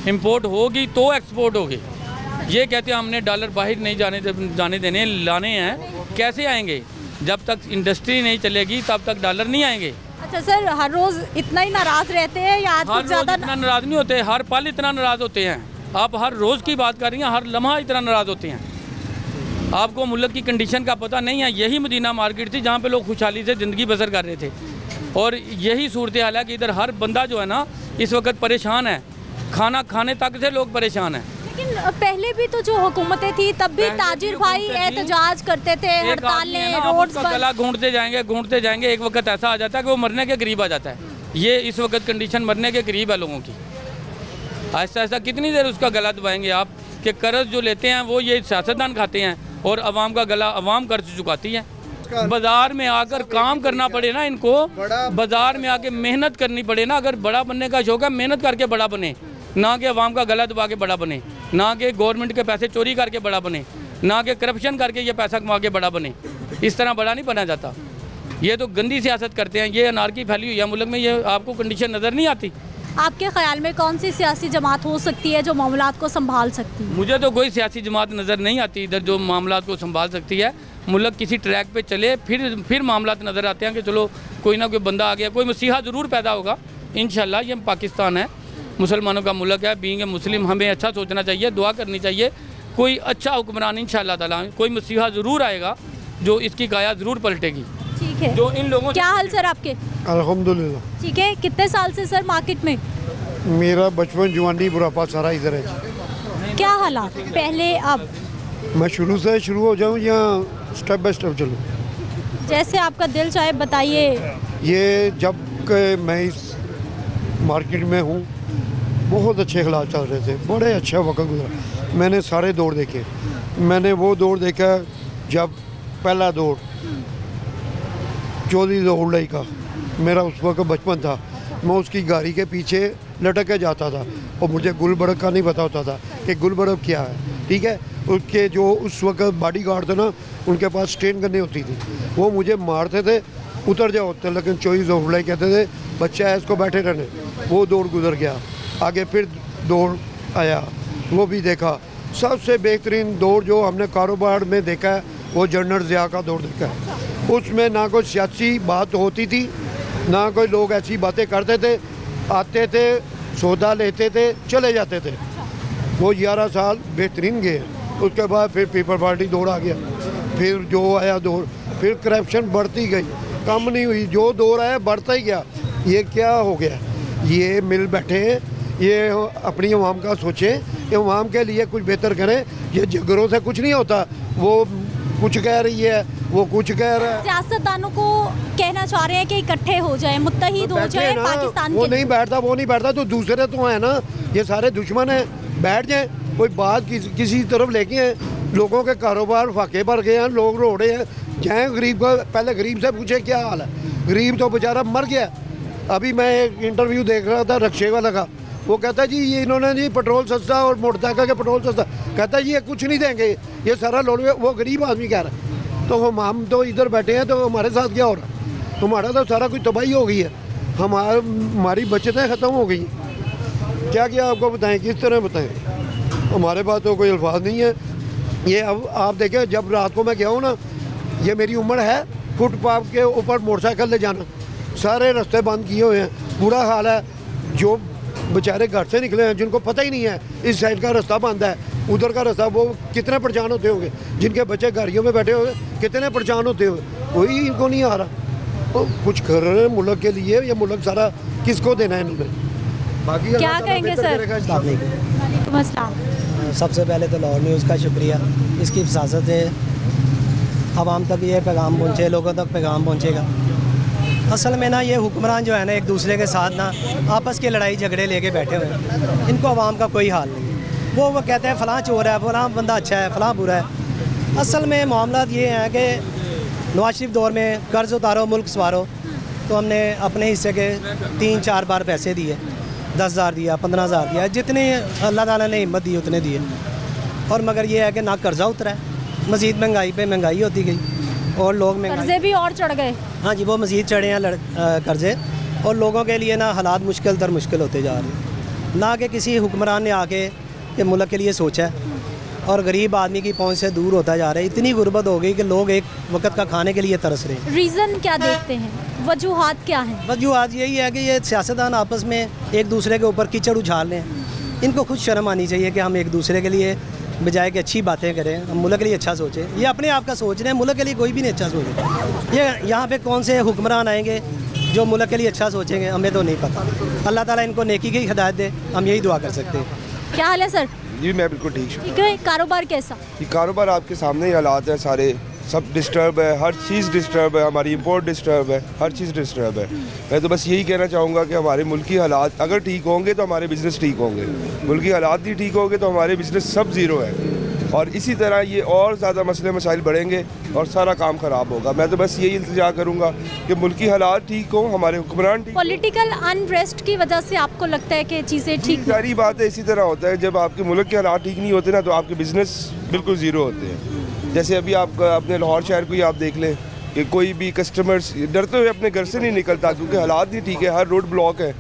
इंपोर्ट होगी तो एक्सपोर्ट होगी। ये कहते हैं हमने डॉलर बाहर नहीं जाने देने, लाने हैं। कैसे आएंगे? जब तक इंडस्ट्री नहीं चलेगी तब तक डॉलर नहीं आएंगे। अच्छा सर, हर रोज़ इतना ही नाराज़ रहते हैं या आज कुछ ज़्यादा? इतना नाराज़ नहीं होते, हर पल इतना नाराज़ होते हैं। आप हर रोज़ की बात कर रही हैं, हर लम्हा इतना नाराज़ होते हैं। आपको मुल्क की कंडीशन का पता नहीं है। यही मदीना मार्केट थी जहाँ पे लोग खुशहाली से ज़िंदगी बसर कर रहे थे और यही सूरत हाल है कि इधर हर बंदा जो है ना इस वक्त परेशान है, खाना खाने तक से लोग परेशान हैं। लेकिन पहले भी तो जो हुकूमतें थी तब भी ताजिर भाई एहतजाज करते थे, हड़तालें, रोड्स पर गला घूंटते जाएंगे, एक वक्त ऐसा आ जाता है कि वो मरने के करीब आ जाता है। ये इस वक्त कंडीशन मरने के करीब है लोगों की। ऐसा ऐसा कितनी देर उसका गला दबाएंगे आप कि कर्ज जो लेते हैं वो ये सियासतदान खाते हैं और अवाम का गला अवाम कर्ज चुकाती है। बाजार में आकर काम करना पड़े ना इनको, बाजार में आके मेहनत करनी पड़े ना। अगर बड़ा बनने का शौक है, मेहनत करके बड़ा बने, ना कि अवाम का गला दबा के बड़ा बने, ना कि गवर्नमेंट के पैसे चोरी करके बड़ा बने, ना कि करप्शन करके ये पैसा कमा के बड़ा बने। इस तरह बड़ा नहीं बना जाता। ये तो गंदी सियासत करते हैं। ये अनारकी फैली हुई है मुल्क में, ये आपको कंडीशन नज़र नहीं आती। आपके ख्याल में कौन सी सियासी जमात हो सकती है जो मामलात को संभाल सकती है? मुझे तो कोई सियासी जमात नज़र नहीं आती इधर जो मामलात को संभाल सकती है। मुल्क किसी ट्रैक पे चले, फिर मामलात नज़र आते हैं कि चलो कोई ना कोई बंदा आ गया, कोई मसीहा ज़रूर पैदा होगा इंशाल्लाह। ये पाकिस्तान है, मुसलमानों का मुल्क है। बीइंग ए मुस्लिम हमें अच्छा सोचना चाहिए, दुआ करनी चाहिए। कोई अच्छा हुक्मरान इंशाल्लाह ताला, कोई मसीहा ज़रूर आएगा जो इसकी काया ज़रूर पलटेगी। ठीक है, जो इन लोगों। क्या हाल सर आपके? अल्हम्दुलिल्लाह। ठीक है, कितने साल से सर मार्केट में? मेरा बचपन जवानी बुढ़ापा सारा इधर है। क्या हालात पहले अब? मैं शुरू हो जाऊँ या स्टेप बाय स्टेप चलूँ? जैसे आपका दिल चाहे बताइए। ये जब के मैं इस मार्केट में हूँ, बहुत अच्छे हालात चल रहे थे, बड़े अच्छा वक्त गुजरा। मैंने सारे दौर देखे। मैंने वो दौर देखा जब पहला दौर चौधरी ज़फ़र का, मेरा उस वक्त बचपन था। मैं उसकी गाड़ी के पीछे लटक के जाता था और मुझे गुलबर्ग का नहीं पता होता था कि गुलबर्ग क्या है। ठीक है, उसके जो उस वक्त बॉडी गार्ड थे ना, उनके पास स्ट्रेन करनी होती थी, वो मुझे मारते थे, उतर जाओ होते, लेकिन चौधरी ज़फ़र कहते थे बच्चा है इसको बैठे रहने। वो दौर गुजर गया। आगे फिर दौर आया, वो भी देखा। सबसे बेहतरीन दौर जो हमने कारोबार में देखा है वो जनरल ज़िया का दौर देखा है। उसमें ना कोई सियासी बात होती थी, ना कोई लोग ऐसी बातें करते थे। आते थे, सौदा लेते थे, चले जाते थे। वो 11 साल बेहतरीन गए। उसके बाद फिर पीपल पार्टी दौर आ गया, फिर जो आया दौर, फिर करप्शन बढ़ती गई, कम नहीं हुई, जो दौर आया बढ़ता ही गया। ये क्या हो गया? ये मिल बैठे हैं, ये अपनी अवाम का सोचें, अवाम के लिए कुछ बेहतर करें। ये झगड़ों से कुछ नहीं होता। वो कुछ कह रही है, वो कुछ कह रहा है। सियासतदानों को कहना चाह रहे हैं कि इकट्ठे हो जाएं, मुत्तहिद हो जाएं पाकिस्तान के। वो नहीं बैठता, वो नहीं बैठता तो दूसरे तो हैं ना, ये सारे दुश्मन हैं। बैठ जाएं, कोई बात किसी तरफ लेके हैं। लोगों के कारोबार फाके भर गए हैं, लोग रो रहे हैं। जाएँ गरीब को, पहले गरीब से पूछे क्या हाल है। गरीब तो बेचारा मर गया। अभी मैं एक इंटरव्यू देख रहा था रिक्शे वाला का, वो कहता जी ये इन्होंने जी पेट्रोल सस्ता और मोटरसाइकिल के पेट्रोल सस्ता, कहता जी ये कुछ नहीं देंगे, ये सारा लोड। वो गरीब आदमी कह रहा है। तो हम तो इधर बैठे हैं, तो हमारे साथ क्या हो रहा है? हमारा तो सारा कुछ तबाही हो गई है, हमारी बचतें ख़त्म हो गई। क्या क्या आपको बताएं, किस तरह बताएं? हमारे पास तो कोई अल्फाज नहीं है। ये अब आप देखें, जब रात को मैं गया हूँ ना, ये मेरी उम्र है, फुटपाथ के ऊपर मोटरसाइकिल ले जाना, सारे रास्ते बंद किए हुए हैं, बुरा हाल है। जो बेचारे घर से निकले हैं, जिनको पता ही नहीं है इस साइड का रास्ता बंद है, उधर का रास्ता, वो कितने परेशान होते होंगे। जिनके बच्चे गाड़ियों में बैठे हुए कितने परेशान होते होंगे, कोई इनको नहीं आ रहा। तो कुछ कर रहे हैं मुल्क के लिए, ये मुल्क सारा किसको देना है इन्होंने? बाकी क्या कहेंगे सर? सबसे पहले तो लाहौर न्यूज़ का शुक्रिया, इसकी फसासत से आवाम तक ये पैगाम पहुँचे, लोगों तक पैगाम पहुँचेगा। असल में ना ये हुक्मरान जो है ना, एक दूसरे के साथ ना आपस की लड़ाई झगड़े लेके बैठे हुए हैं। इनको आवाम का कोई हाल नहीं। वो कहते हैं फ़लाँ चोर है, फ़लाँ बंदा अच्छा है, फ़लाँ बुरा है। असल में मामला ये है कि नवाज शरीफ दौर में कर्ज़ उतारो, मुल्क सवारो, तो हमने अपने हिस्से के 3-4 बार पैसे दिए, 10,000 दिया, 15,000 दिया, जितने अल्लाह ताला ने हिम्मत दी उतने दिए। और मगर ये है कि ना कर्ज़ा उतरा है, मज़ीद महंगाई पे महंगाई होती गई और लोग कर्जे भी और चढ़ गए। हाँ जी, वो मज़ीद चढ़े हैं कर्जे, और लोगों के लिए ना हालात मुश्किल तर मुश्किल होते जा रहे हैं। ना कि किसी हुक्मरान ने आके कि मुल्क के लिए सोचा है, और गरीब आदमी की पहुंच से दूर होता जा रहा है। इतनी गुर्बत हो गई कि लोग एक वक्त का खाने के लिए तरस रहे हैं। रीज़न क्या देखते हैं, वजूहात क्या हैं? वजूहात यही है कि ये सियासतदान आपस में एक दूसरे के ऊपर कीचड़ उछाल रहे हैं। इनको खुद शर्म आनी चाहिए कि हम एक दूसरे के लिए बजाय कि अच्छी बातें करें, हम मुल्क के लिए अच्छा सोचें। ये अपने आप का सोच रहे हैं, मुल्क के लिए कोई भी नहीं अच्छा सोचे। ये यहाँ पे कौन से हुक्मरान आएंगे जो मुल्क के लिए अच्छा सोचेंगे, हमें तो नहीं पता। अल्लाह ताला इनको नेकी की हिदायत दे, हम यही दुआ कर सकते हैं। क्या हाल है सर? जी मैं बिल्कुल ठीक है। कारोबार कैसा? ये कारोबार आपके सामने ही हालात है, सारे सब डिस्टर्ब है, हर चीज़ डिस्टर्ब है, हमारी इंपोर्ट डिस्टर्ब है, हर चीज़ डिस्टर्ब है। मैं तो बस यही कहना चाहूँगा कि हमारे मुल्की हालात अगर ठीक होंगे तो हमारे बिज़नेस ठीक होंगे, मुल्की हालात नहीं ठीक होंगे तो हमारे बिज़नेस सब ज़ीरो है। और इसी तरह ये और ज़्यादा मसले मसाइल बढ़ेंगे और सारा काम ख़राब होगा। मैं तो बस यही इल्तिजा करूँगा कि मुल्की हालात ठीक हों, हमारे हुक्मरान ठीक। पॉलिटिकल अनरेस्ट की वजह से आपको लगता है कि चीज़ें ठीक? सारी बात है, इसी तरह होता है। जब आपके मुल्क के हालात ठीक नहीं होते ना, तो आपके बिज़नेस बिल्कुल ज़ीरो होते हैं। जैसे अभी आप अपने लाहौर शहर को ही आप देख लें कि कोई भी कस्टमर्स डरते हुए अपने घर से नहीं निकलता, क्योंकि हालात नहीं ठीक है, हर रोड ब्लॉक है।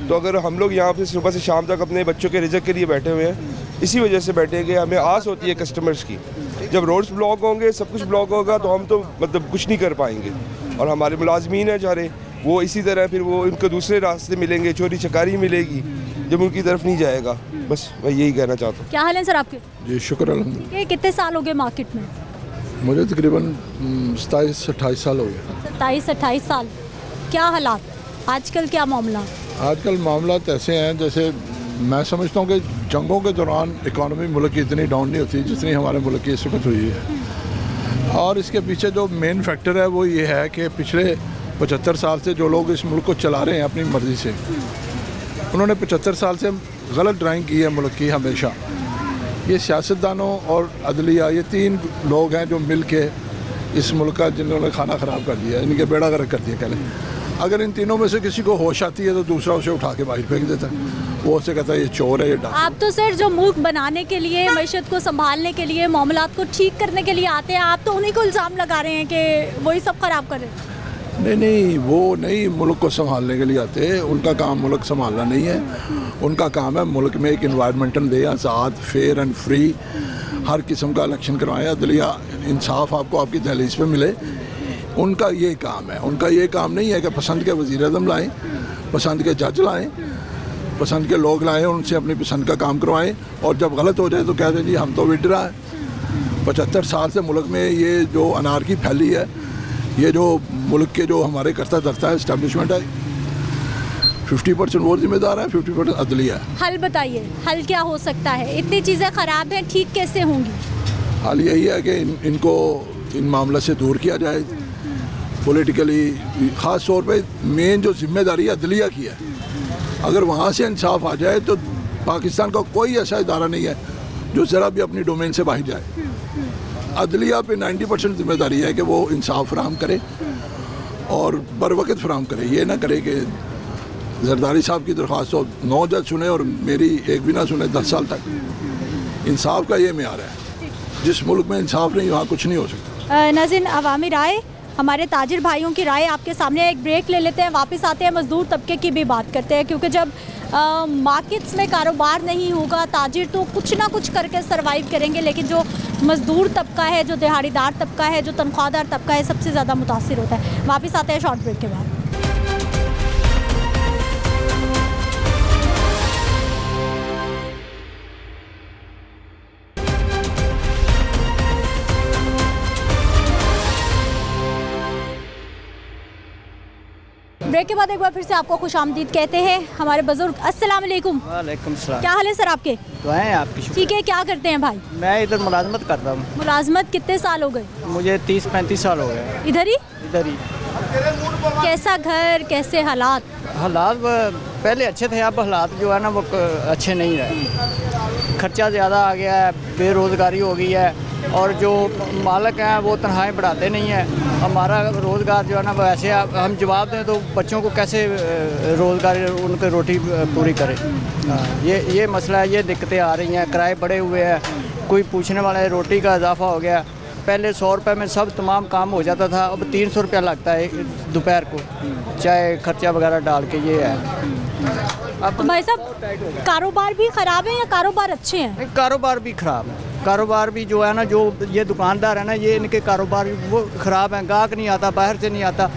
तो अगर हम लोग यहाँ पे सुबह से शाम तक अपने बच्चों के रिज़्क़ के लिए बैठे हुए हैं, इसी वजह से बैठे कि हमें आस होती है कस्टमर्स की। जब रोड्स ब्लॉक होंगे, सब कुछ ब्लॉक होगा, तो हम तो मतलब कुछ नहीं कर पाएंगे। और हमारे मुलाजमीन हैं सारे, वो इसी तरह फिर वो इनको दूसरे रास्ते मिलेंगे, चोरी चकारी मिलेगी, जब उनकी तरफ नहीं जाएगा। बस मैं यही कहना चाहता हूँ। क्या हाल है सर आपके? जी शुक्र अल्हम्दुलिल्लाह। कितने साल हो गए मार्केट में? मुझे तकरीबन 27-28 साल हो गए। 27-28 साल। क्या हालात आजकल, क्या मामला? आजकल मामला ऐसे हैं, जैसे मैं समझता हूँ कि जंगों के दौरान इकॉनमी मुल्क की इतनी डाउन नहीं होती जितनी हमारे मुल्क की इस वक्त हुई है। और इसके पीछे जो मेन फैक्टर है वो ये है कि पिछले 75 साल से जो लोग इस मुल्क को चला रहे हैं अपनी मर्ज़ी से, उन्होंने 75 साल से गलत ड्राइंग की है मुल्क की हमेशा। ये सियासतदानों और अदलिया, ये 3 लोग हैं जो मिल के इस मुल्क का जिन्होंने खाना ख़राब कर दिया, इनके बेड़ा गर्क कर दिया। कहले अगर इन तीनों में से किसी को होश आती है तो दूसरा उसे उठा के बाहर फेंक देता है, वो उसे कहता है ये चोर है, ये डाकू। आप तो सर जो मुल्क बनाने के लिए, मईशत को संभालने के लिए, मामलात को ठीक करने के लिए आते हैं, आप तो उन्हीं को इल्ज़ाम लगा रहे हैं कि वही सब खराब कर रहे हैं। नहीं, वो नहीं मुल्क को संभालने के लिए आते, उनका काम मुल्क संभालना नहीं है। उनका काम है मुल्क में एक इन्वायरमेंटल दे, आज़ाद, फेयर एंड फ्री, हर किस्म का इलेक्शन करवाएं, अदलिया इंसाफ आपको आपकी दहलीज पे मिले। उनका ये काम है। उनका ये काम नहीं है कि पसंद के वज़ीर आज़म लाएँ, पसंद के जज लाएँ। पसंद के लोग लाएं, उनसे अपनी पसंद का काम करवाएं, और जब गलत हो जाए तो कह दें जी हम तो विड्रा हैं। 75 साल से मुल्क में ये जो अनारकी फैली है, ये जो मुल्क के जो हमारे करता धरता है इस्टेब्लिशमेंट है, 50% वो जिम्मेदार है, 50% अदलिया है। हल बताइए, हल क्या हो सकता है? इतनी चीज़ें ख़राब हैं, ठीक कैसे होंगी? हाल यही है कि इनको इन मामले से दूर किया जाए पॉलिटिकली। ख़ास तौर पे मेन जो जिम्मेदारी अदलिया की है, अगर वहाँ से इंसाफ आ जाए तो पाकिस्तान का कोई ऐसा इदारा नहीं है जो ज़रा भी अपनी डोमेन से बाहर जाए। अदलिया पे 90% जिम्मेदारी है कि वो इंसाफ फराहम करे और बर वक्त फराहम करे। ये ना करे कि जरदारी साहब की दरख्वास्त तो 9 जज सुने और मेरी एक भी ना सुने 10 साल तक। इंसाफ का ये मेयार है, जिस मुल्क में इंसाफ नहीं वहाँ कुछ नहीं हो सकता। नाज़रीन, अवामी राय, हमारे ताजिर भाइयों की राय आपके सामने। एक ब्रेक ले लेते हैं, वापस आते हैं, मज़दूर तबके की भी बात करते हैं, क्योंकि जब मार्केट्स में कारोबार नहीं होगा, ताजिर तो कुछ ना कुछ करके सरवाइव करेंगे, लेकिन जो मज़दूर तबका है, जो दिहाड़ीदार तबका है, जो तनख्वाहदार तबका है, सबसे ज़्यादा मुतासिर होता है। वापस आते हैं शॉर्ट ब्रेक के बाद। ब्रेक के बाद एक बार फिर से आपको खुशामदीद कहते हैं हमारे बुजुर्ग। अस्सलाम वालेकुम। वालेकुम सलाम। क्या हाल है सर आपके? दुआएं आपकी। ठीक है, क्या करते हैं भाई? मैं इधर मुलाजमत करता हूँ। मुलाजमत कितने साल हो गए? मुझे 30-35 साल हो गए। इधर ही? इधर ही। कैसा घर, कैसे हालात? हालात पहले अच्छे थे, अब हालात जो है ना वो अच्छे नहीं रहे। खर्चा ज़्यादा आ गया है, बेरोज़गारी हो गई है, और जो मालिक हैं वो तनख्वाहें बढ़ाते नहीं हैं। हमारा रोज़गार जो है ना वो ऐसे हम जवाब दें तो बच्चों को कैसे रोज़गार उनकी रोटी पूरी करें। ये मसला है, ये दिक्कतें आ रही हैं। किराए बढ़े हुए हैं, कोई पूछने वाला है। रोटी का इजाफा हो गया, पहले 100 रुपये में सब तमाम काम हो जाता था, अब 300 रुपया लगता है दोपहर को, चाय खर्चा वगैरह डाल के। ये है। अब भाई साहब, कारोबार भी ख़राब है या कारोबार अच्छे हैं? कारोबार भी ख़राब है। कारोबार भी जो है ना, जो ये दुकानदार है ना, ये इनके कारोबार वो ख़राब हैं। गाहक नहीं आता, बाहर से नहीं आता,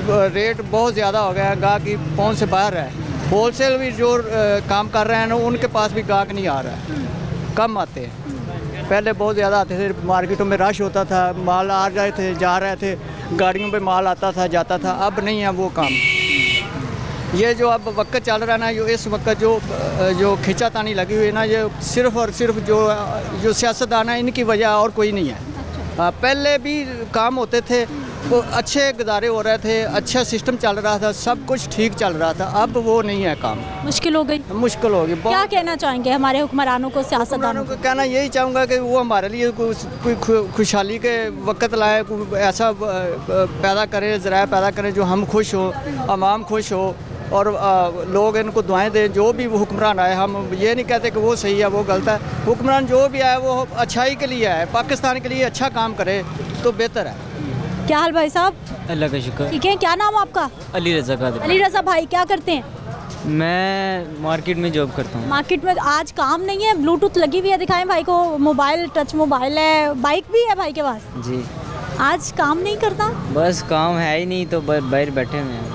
रेट बहुत ज़्यादा हो गया है, गाहक की पहुँच से बाहर है। होलसेल भी जो काम कर रहे हैं ना, उनके पास भी गाहक नहीं आ रहा है, कम आते हैं। पहले बहुत ज़्यादा आते थे, मार्केटों में रश होता था, माल आ रहे थे, जा रहे थे, गाड़ियों पे माल आता था, जाता था। अब नहीं है वो काम। ये जो अब वक्त चल रहा है ना, इस वक्त जो खिंचातानी लगी हुई है ना, ये सिर्फ़ और सिर्फ जो सियासतदान है, इनकी वजह और कोई नहीं है। पहले भी काम होते थे, वो अच्छे गुजारे हो रहे थे, अच्छा सिस्टम चल रहा था, सब कुछ ठीक चल रहा था। अब वो नहीं है काम, मुश्किल हो गई। मुश्किल हो गई। क्या कहना चाहेंगे हमारे हुक्मरानों को, सियासतदानों को? कहना यही चाहूँगा कि वो हमारे लिए कोई खुशहाली के वक्त लाए, कोई ऐसा पैदा करे, ज़राए पैदा करें जो हम खुश हो, अवाम खुश हो, और लोग इनको दुआएं दें। जो भी वो हुक्मरान आए, हम ये नहीं कहते कि वो सही है वो गलत है। हुक्मरान जो भी आए वो अच्छाई के लिए आए, पाकिस्तान के लिए अच्छा काम करे तो बेहतर है। क्या हाल भाई साहब? अल्लाह का शुक्र। ठीक है, क्या नाम आपका? अली रज़ा कादरी। अली रज़ा भाई, क्या करते हैं? मैं मार्केट में जॉब करता हूँ। मार्केट में आज काम नहीं है? ब्लूटूथ लगी हुई है, दिखाएं भाई को। मोबाइल, टच मोबाइल है, बाइक भी है भाई के पास जी। आज काम नहीं करता? बस काम है ही नहीं तो बाहर बैठे हुए हैं।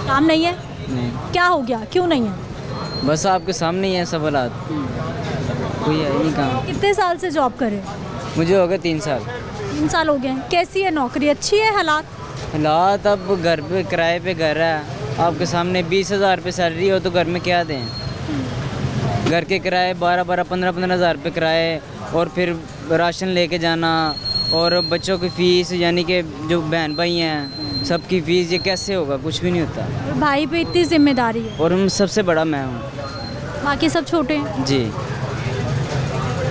काम नहीं है? नहीं। क्या हो गया, क्यों नहीं है? बस आपके सामने ही है सब हालात, कोई है ही नहीं काम। कितने साल से जॉब कर रहे? मुझे हो गए 3 साल। 3 साल हो गए। कैसी है नौकरी, अच्छी है? हालात अब घर पे किराए पे घर है, आपके सामने 20,000 रुपये सैलरी हो तो घर में क्या दें? घर के किराए 12-12, 15-15 हज़ार रुपये किराए, और फिर राशन लेके जाना, और बच्चों की फ़ीस, यानी कि जो बहन भाई हैं सबकी फ़ीस, ये कैसे होगा? कुछ भी नहीं होता। भाई पे इतनी जिम्मेदारी है, और सबसे बड़ा मैं हूँ, बाकी सब छोटे हैं जी।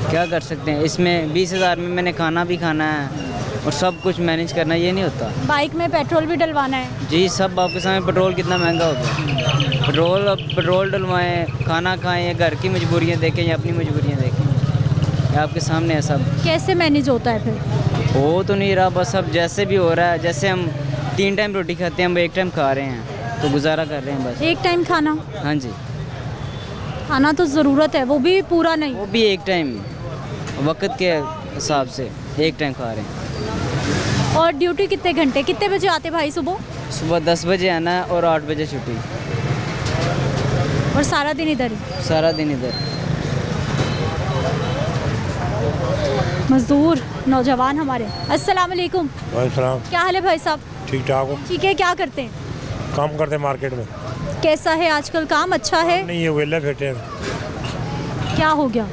क्या कर सकते हैं इसमें? 20,000 में मैंने खाना भी खाना है और सब कुछ मैनेज करना, ये नहीं होता। बाइक में पेट्रोल भी डलवाना है जी। सब आपके सामने, पेट्रोल कितना महंगा हो गया। पेट्रोल डलवाएँ, खाना खाएँ, घर की मजबूरियाँ देखें या अपनी मजबूरियाँ देखें, आपके सामने है सब। कैसे मैनेज होता है फिर? हो तो नहीं रहा, बस अब जैसे भी हो रहा है। जैसे हम 3 टाइम रोटी खाते हैं, हम 1 टाइम खा रहे हैं तो गुजारा कर रहे हैं बस। 1 टाइम खाना? हाँ जी। खाना तो ज़रूरत है, वो भी पूरा नहीं। वो भी 1 टाइम, वक्त के हिसाब से 1 टाइम खा रहे हैं। और ड्यूटी कितने घंटे, कितने बजे आते भाई? सुबह 10 बजे आना और 8 बजे छुट्टी। और सारा दिन इधर ही? सारा दिन इधर। मजदूर नौजवान हमारे। अस्सलाम वालेकुम। वालेकुम। क्या हाल है भाई साहब? ठीक ठाक हो? ठीक है। क्या करते हैं? काम करते हैं मार्केट में। कैसा है आजकल काम? अच्छा है? नहीं है, वेला फिरते हैं। क्या हो गया?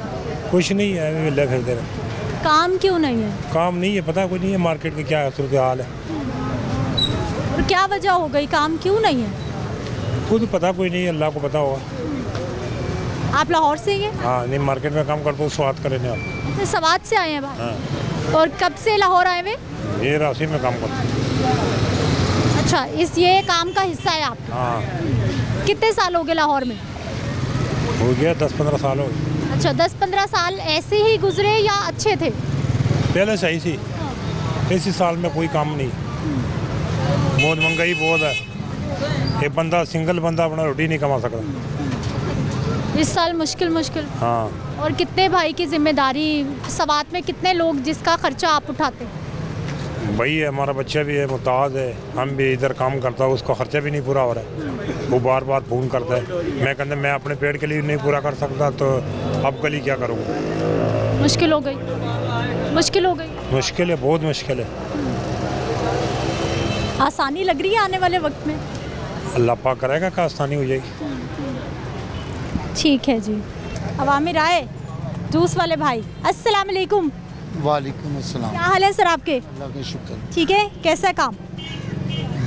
कुछ नहीं है, वेला फिरते हैं। काम क्यों नहीं है? काम नहीं है, पता कुछ नहीं है मार्केट की क्या सूरत हाल है। और क्या वजह हो गई, काम क्यों नहीं है? खुद पता कोई नहीं है, अल्लाह को पता होगा। आप लाहौर से ही हैं? हाँ, नहीं मार्केट में काम करता हूँ, स्वाद का रहने वाला। सवाद से आए हैं भाई? हाँ। और कब से लाहौर आए हुए? ये राशि में काम करता हूँ। अच्छा, ये काम का हिस्सा है आपका? हाँ। कितने साल हो गए लाहौर में? हो गया 10-15 साल हो गए। अच्छा, 10-15 साल ऐसे ही गुजरे या अच्छे थे? पहले सही थी, इसी साल में कोई काम नहीं, बहुत महंगाई बहुत है। एक बंदा, सिंगल बंदा अपना रोटी नहीं कमा सकता इस साल। मुश्किल। हाँ। और कितने भाई की जिम्मेदारी? सवात में कितने लोग जिसका खर्चा आप उठाते हैं? भाई है, हमारा बच्चा भी है, मुताज है, हम भी इधर काम करता है, उसका खर्चा भी नहीं पूरा हो रहा है। वो बार बार फ़ोन करता है, मैं कहता मैं अपने पेट के लिए नहीं पूरा कर सकता, तो अब के लिए क्या करूँगा? मुश्किल हो गई। मुश्किल है, बहुत मुश्किल है। आसानी लग रही है आने वाले वक्त में? अल्लाह पाक करेगा कि आसानी हो जाएगी। ठीक है जी। अवामिर आए, जूस वाले भाई। अस्सलाम वालेकुम। वालेकुम अस्सलाम। क्या हाल है सर आपके? अल्लाह का शुक्र। ठीक है। कैसा है काम?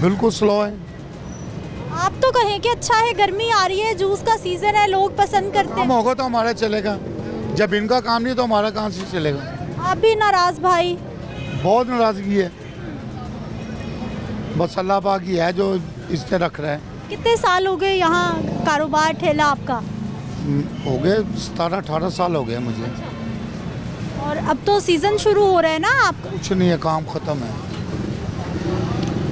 बिल्कुल स्लो है। आप तो कहें कि अच्छा है, गर्मी आ रही है, जूस का सीजन है, लोग पसंद करते हैं। काम होगा तो हमारा चलेगा, जब इनका काम नहीं तो हमारा कहाँ से चलेगा? आप भी नाराज भाई? बहुत नाराजगी है, बस अल्लाह पाक ही है जो इससे रख रहा है। कितने साल हो गए यहाँ कारोबार ठेला आपका? हो गए 17-18 साल हो गए मुझे। और अब तो सीजन शुरू हो रहा है ना आपका? कुछ नहीं है, काम खत्म है,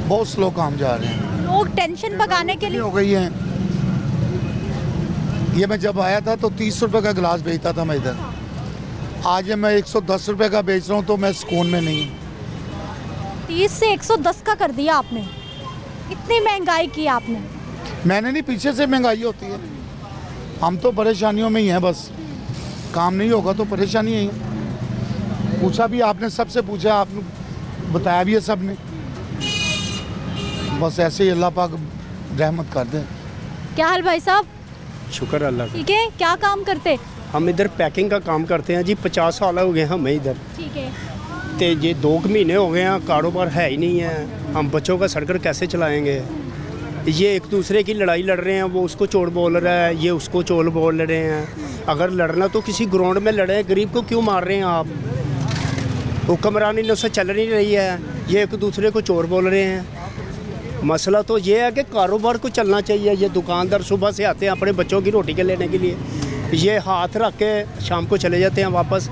बहुत स्लो काम जा रहे हैं। लोग टेंशन भगाने के लिए हो गई है। ये मैं जब आया था तो 30 रुपए का गिलास बेचता था मैं इधर, आज मैं 110 रुपए का बेच रहा हूँ, तो मैं सुकून में नहीं। 30 से 110 का कर दिया आपने? इतनी महंगाई की आपने? मैंने नहीं, पीछे से महंगाई होती है। हम तो परेशानियों में ही हैं, बस काम नहीं होगा तो परेशानी है। पूछा भी आपने, सबसे पूछा, आपने बताया भी है सबने। बस ऐसे ही अल्लाह पाक रहमत कर दे। क्या हाल भाई साहब? शुक्र अल्लाह का। ठीक है। क्या काम करते? हम इधर पैकिंग का काम करते हैं जी। 50 साल हो गए हमें इधर। ठीक है। तो ये 2 महीने हो गए हैं, कारोबार है ही नहीं है। हम बच्चों का सड़कर कैसे चलाएंगे? ये एक दूसरे की लड़ाई लड़ रहे हैं, वो उसको चोर बोल रहा है, ये उसको चोर बोल रहे हैं। अगर लड़ना तो किसी ग्राउंड में लड़े, गरीब को क्यों मार रहे हैं आप? हुक्मरानी ने उससे चल नहीं रही है, ये एक दूसरे को चोर बोल रहे हैं। मसला तो ये है कि कारोबार को चलना चाहिए। ये दुकानदार सुबह से आते हैं अपने बच्चों की रोटी के लेने के लिए, ये हाथ रख के शाम को चले जाते हैं वापस।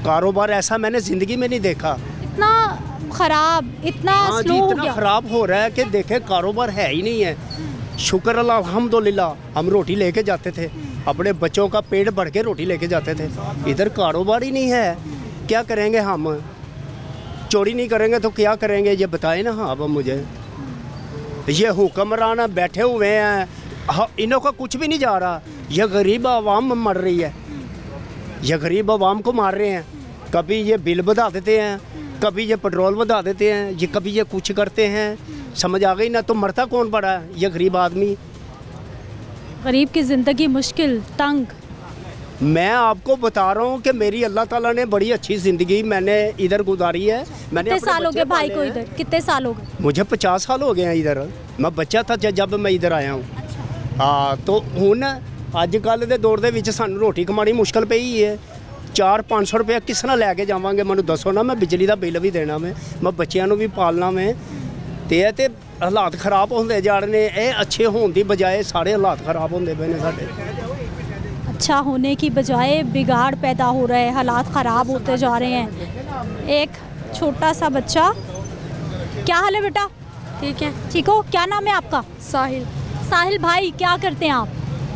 कारोबार ऐसा मैंने ज़िंदगी में नहीं देखा। इतना ख़राब, इतना स्लो हो गया, ख़राब हो रहा है कि देखे कारोबार है ही नहीं है। शुक्र अल्लाह अल्हम्दुलिल्लाह, हम रोटी लेके जाते थे, अपने बच्चों का पेट भर के रोटी लेके जाते थे। इधर कारोबार ही नहीं है, क्या करेंगे हम? चोरी नहीं करेंगे तो क्या करेंगे, ये बताएं ना आप मुझे। ये हुक्मरान बैठे हुए हैं, इन्हों का कुछ भी नहीं जा रहा। ये गरीब आवाम मर रही है, ये गरीब आवाम को मार रहे हैं। कभी ये बिल बढ़ा देते हैं, कभी ये पेट्रोल बढ़ा देते हैं, ये कभी ये कुछ करते हैं, समझ आ गई ना? तो मरता कौन पड़ा है? ये गरीब आदमी। गरीब की ज़िंदगी मुश्किल, तंग। मैं आपको बता रहा हूँ कि मेरी अल्लाह ताला ने बड़ी अच्छी ज़िंदगी मैंने इधर गुजारी है। मैंने कितने साल हो गए भाई को इधर? कितने साल हो गए? मुझे 50 साल हो गए हैं इधर। मैं बच्चा था जब मैं इधर आया हूँ। हाँ, तो हुन अजकल के दौर के सानू रोटी कमानी मुश्किल पई है। 400-500 रुपया किस तरह लैके जावांगे? मैनू दसो ना। मैं बिजली का बिल भी देना, मैं बच्चों भी पालना में, ते हालात खराब होंदे जा रहे हैं। ये अच्छे होने की बजाय सारे हालात खराब होंदे पे ने साडे। अच्छा होने की बजाय बिगाड़ पैदा हो रहा है, हालात ख़राब होते जा रहे हैं। एक छोटा सा बच्चा। क्या हाल है बेटा? ठीक है। ठीक हो? क्या नाम है आपका? साहिल। साहिल भाई, क्या करते हैं आप?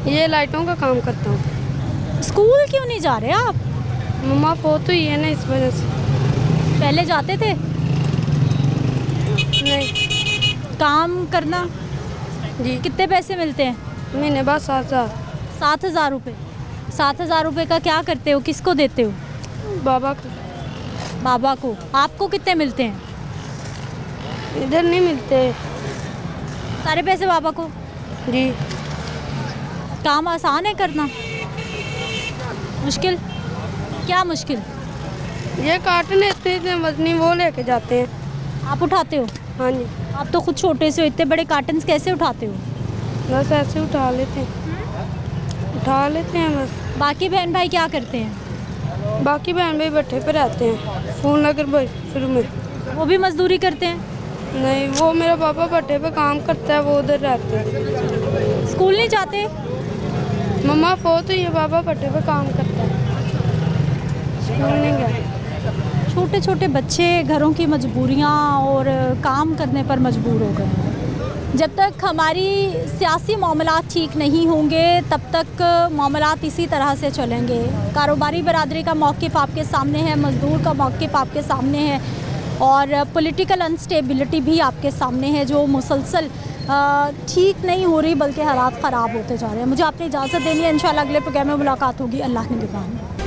ये लाइटों का काम करता हूँ। स्कूल क्यों नहीं जा रहे आप? मम्मा फोत हुई है ना, इस वजह से। पहले जाते थे? नहीं। काम करना? जी। कितने पैसे मिलते हैं? महीने बाद 7,000। 7,000 रुपये। 7,000 रुपये का क्या करते हो, किसको देते हो? बाबा को। बाबा को। आपको कितने मिलते हैं? इधर नहीं मिलते सारे पैसे बाबा को? जी। काम आसान है करना, मुश्किल? क्या मुश्किल? ये कार्टन इतने वजनी वो लेके जाते हैं। आप उठाते हो? हाँ जी। आप तो खुद छोटे से हो, इतने बड़े कार्टन्स कैसे उठाते हो? बस ऐसे उठा लेते हैं, उठा लेते हैं बस। बाकी बहन भाई क्या करते हैं? बाकी बहन भाई भट्ठे पे रहते हैं, फोन नगर शुरू में। वो भी मजदूरी करते हैं? नहीं, वो मेरा पापा भट्ठे पे काम करता है, वो उधर रहते हैं। स्कूल नहीं जाते? मम्मा फोत हुई है, पापा भट्ठे पे काम करता है, स्कूल नहीं गया। छोटे छोटे बच्चे घरों की मजबूरियां और काम करने पर मजबूर हो गए हैं। जब तक हमारी सियासी मामलात ठीक नहीं होंगे तब तक मामलात इसी तरह से चलेंगे। कारोबारी बरादरी का मौक़िफ़ आपके सामने है, मज़दूर का मौक़िफ़ आपके सामने है और पॉलिटिकल अनस्टेबिलिटी भी आपके सामने है जो मुसलसल ठीक नहीं हो रही बल्कि हालात ख़राब होते जा रहे हैं। मुझे आपने इजाज़त देनी है, इंशाल्लाह अगले प्रोग्राम में मुलाकात होगी। अल्लाह निगहबान।